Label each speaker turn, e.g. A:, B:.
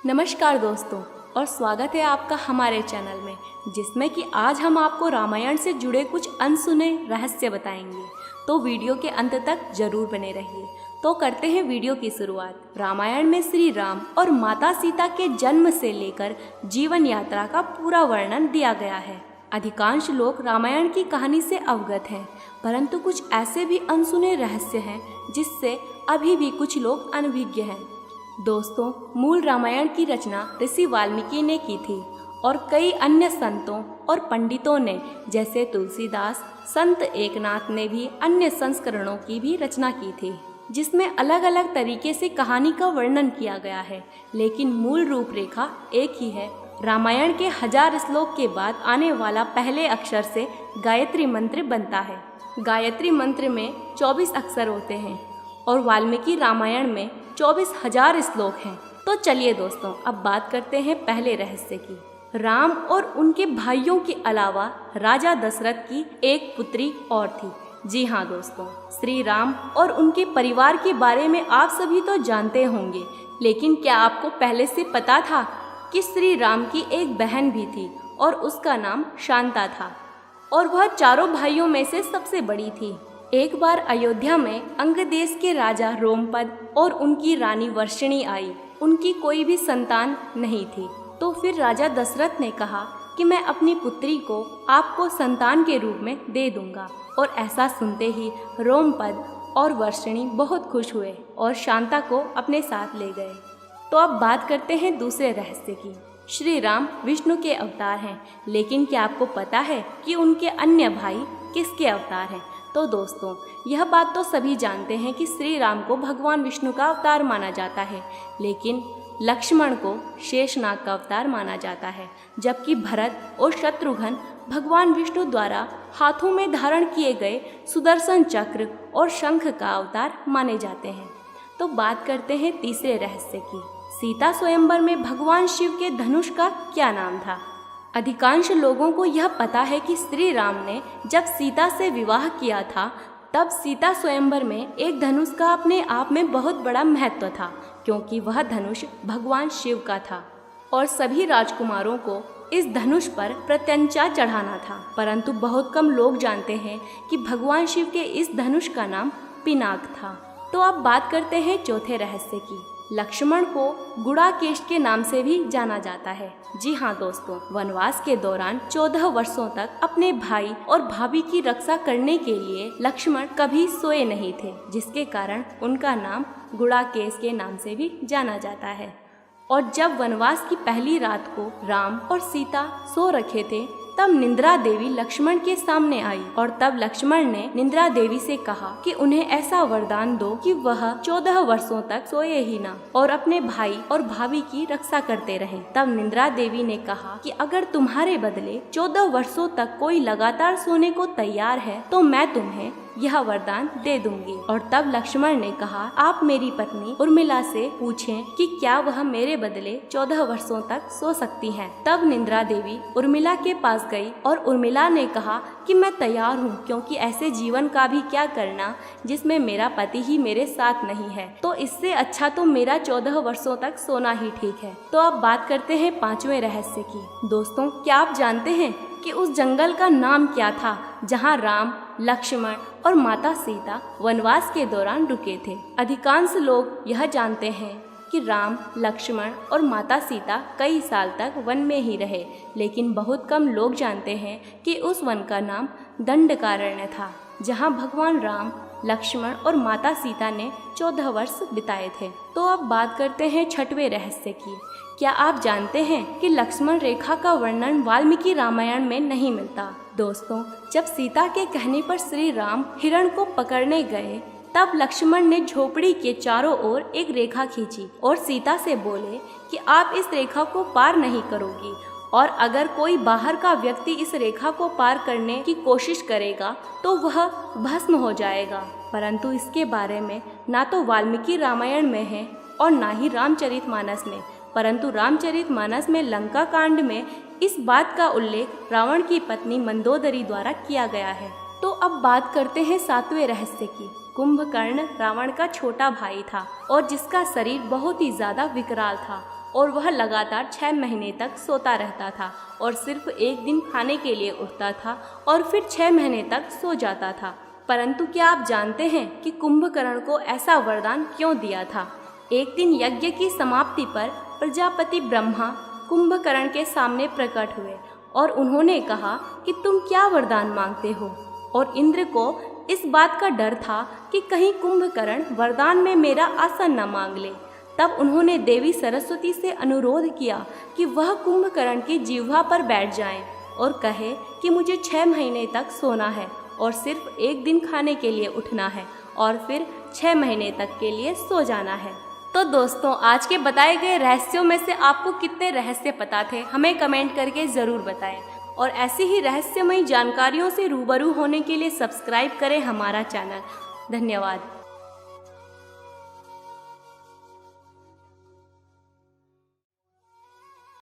A: नमस्कार दोस्तों, और स्वागत है आपका हमारे चैनल में, जिसमें कि आज हम आपको रामायण से जुड़े कुछ अनसुने रहस्य बताएंगे। तो वीडियो के अंत तक जरूर बने रहिए। तो करते हैं वीडियो की शुरुआत। रामायण में श्री राम और माता सीता के जन्म से लेकर जीवन यात्रा का पूरा वर्णन दिया गया है। अधिकांश लोग रामायण की कहानी से अवगत हैं, परंतु कुछ ऐसे भी अनसुने रहस्य हैं जिससे अभी भी कुछ लोग अनभिज्ञ हैं। दोस्तों, मूल रामायण की रचना ऋषि वाल्मीकि ने की थी और कई अन्य संतों और पंडितों ने, जैसे तुलसीदास, संत एकनाथ ने भी अन्य संस्करणों की भी रचना की थी, जिसमें अलग अलग तरीके से कहानी का वर्णन किया गया है, लेकिन मूल रूपरेखा एक ही है। रामायण के 1000 श्लोक के बाद आने वाला पहले अक्षर से गायत्री मंत्र बनता है। गायत्री मंत्र में 24 अक्षर होते हैं और वाल्मीकि रामायण में 24,000 श्लोक हैं। तो चलिए दोस्तों, अब बात करते हैं पहले रहस्य की। राम और उनके भाइयों के अलावा राजा दशरथ की एक पुत्री और थी। जी हाँ दोस्तों, श्री राम और उनके परिवार के बारे में आप सभी तो जानते होंगे, लेकिन क्या आपको पहले से पता था कि श्री राम की एक बहन भी थी और उसका नाम शांता था, और वह चारों भाइयों में से सबसे बड़ी थी। एक बार अयोध्या में अंग देश के राजा रोमपद और उनकी रानी वर्षिणी आई। उनकी कोई भी संतान नहीं थी, तो फिर राजा दशरथ ने कहा कि मैं अपनी पुत्री को आपको संतान के रूप में दे दूंगा। और ऐसा सुनते ही रोमपद और वर्षिणी बहुत खुश हुए और शांता को अपने साथ ले गए। तो अब बात करते हैं दूसरे रहस्य की। श्री राम विष्णु के अवतार हैं, लेकिन क्या आपको पता है कि उनके अन्य भाई किसके अवतार हैं? तो दोस्तों, यह बात तो सभी जानते हैं कि श्री राम को भगवान विष्णु का अवतार माना जाता है, लेकिन लक्ष्मण को शेषनाग का अवतार माना जाता है, जबकि भरत और शत्रुघ्न भगवान विष्णु द्वारा हाथों में धारण किए गए सुदर्शन चक्र और शंख का अवतार माने जाते हैं। तो बात करते हैं तीसरे रहस्य की। सीता स्वयंवर में भगवान शिव के धनुष का क्या नाम था? अधिकांश लोगों को यह पता है कि श्री राम ने जब सीता से विवाह किया था, तब सीता स्वयंवर में एक धनुष का अपने आप में बहुत बड़ा महत्व था, क्योंकि वह धनुष भगवान शिव का था और सभी राजकुमारों को इस धनुष पर प्रत्यंचा चढ़ाना था। परंतु बहुत कम लोग जानते हैं कि भगवान शिव के इस धनुष का नाम पिनाक था। तो अब बात करते हैं चौथे रहस्य की। लक्ष्मण को गुड़ाकेश के नाम से भी जाना जाता है। जी हाँ दोस्तों, वनवास के दौरान 14 वर्षों तक अपने भाई और भाभी की रक्षा करने के लिए लक्ष्मण कभी सोए नहीं थे, जिसके कारण उनका नाम गुड़ाकेश के नाम से भी जाना जाता है। और जब वनवास की पहली रात को राम और सीता सो रखे थे, तब निंद्रा देवी लक्ष्मण के सामने आई और तब लक्ष्मण ने निंद्रा देवी से कहा कि उन्हें ऐसा वरदान दो कि वह 14 वर्षों तक सोए ही ना और अपने भाई और भाभी की रक्षा करते रहें। तब निंद्रा देवी ने कहा कि अगर तुम्हारे बदले 14 वर्षों तक कोई लगातार सोने को तैयार है, तो मैं तुम्हें यह वरदान दे दूंगी। और तब लक्ष्मण ने कहा, आप मेरी पत्नी उर्मिला से पूछें कि क्या वह मेरे बदले 14 वर्षों तक सो सकती हैं। तब निंद्रा देवी उर्मिला के पास गई और उर्मिला ने कहा कि मैं तैयार हूँ, क्योंकि ऐसे जीवन का भी क्या करना जिसमें मेरा पति ही मेरे साथ नहीं है, तो इससे अच्छा तो मेरा 14 वर्षों तक सोना ही ठीक है। तो अब बात करते हैं पांचवें रहस्य की। दोस्तों, क्या आप जानते हैं कि उस जंगल का नाम क्या था जहाँ राम, लक्ष्मण और माता सीता वनवास के दौरान रुके थे? अधिकांश लोग यह जानते हैं कि राम, लक्ष्मण और माता सीता कई साल तक वन में ही रहे, लेकिन बहुत कम लोग जानते हैं कि उस वन का नाम दंडकारण्य था, जहाँ भगवान राम, लक्ष्मण और माता सीता ने 14 वर्ष बिताए थे। तो अब बात करते हैं छठवें रहस्य की। क्या आप जानते हैं कि लक्ष्मण रेखा का वर्णन वाल्मीकि रामायण में नहीं मिलता? दोस्तों, जब सीता के कहने पर श्री राम हिरण को पकड़ने गए, तब लक्ष्मण ने झोपड़ी के चारों ओर एक रेखा खींची और सीता से बोले कि आप इस रेखा को पार नहीं करोगी, और अगर कोई बाहर का व्यक्ति इस रेखा को पार करने की कोशिश करेगा तो वह भस्म हो जाएगा। परंतु इसके बारे में ना तो वाल्मीकि रामायण में है और ना ही रामचरितमानस में, परंतु रामचरितमानस में लंका कांड में इस बात का उल्लेख रावण की पत्नी मंदोदरी द्वारा किया गया है। तो अब बात करते हैं सातवें रहस्य की। कुंभकर्ण रावण का छोटा भाई था और जिसका शरीर बहुत ही ज्यादा विकराल था और वह लगातार 6 महीने तक सोता रहता था और सिर्फ एक दिन खाने के लिए उठता था और फिर 6 महीने तक सो जाता था। परंतु क्या आप जानते हैं कि कुंभकर्ण को ऐसा वरदान क्यों दिया था? एक दिन यज्ञ की समाप्ति पर प्रजापति ब्रह्मा कुंभकर्ण के सामने प्रकट हुए और उन्होंने कहा कि तुम क्या वरदान मांगते हो? और इंद्र को इस बात का डर था कि कहीं कुंभकर्ण वरदान में मेरा आसन न मांग ले। तब उन्होंने देवी सरस्वती से अनुरोध किया कि वह कुंभकर्ण की जिह्वा पर बैठ जाएं और कहे कि मुझे 6 महीने तक सोना है और सिर्फ एक दिन खाने के लिए उठना है और फिर 6 महीने तक के लिए सो जाना है। तो दोस्तों, आज के बताए गए रहस्यों में से आपको कितने रहस्य पता थे हमें कमेंट करके ज़रूर बताएं। और ऐसी ही रहस्यमयी जानकारियों से रूबरू होने के लिए सब्सक्राइब करें हमारा चैनल। धन्यवाद।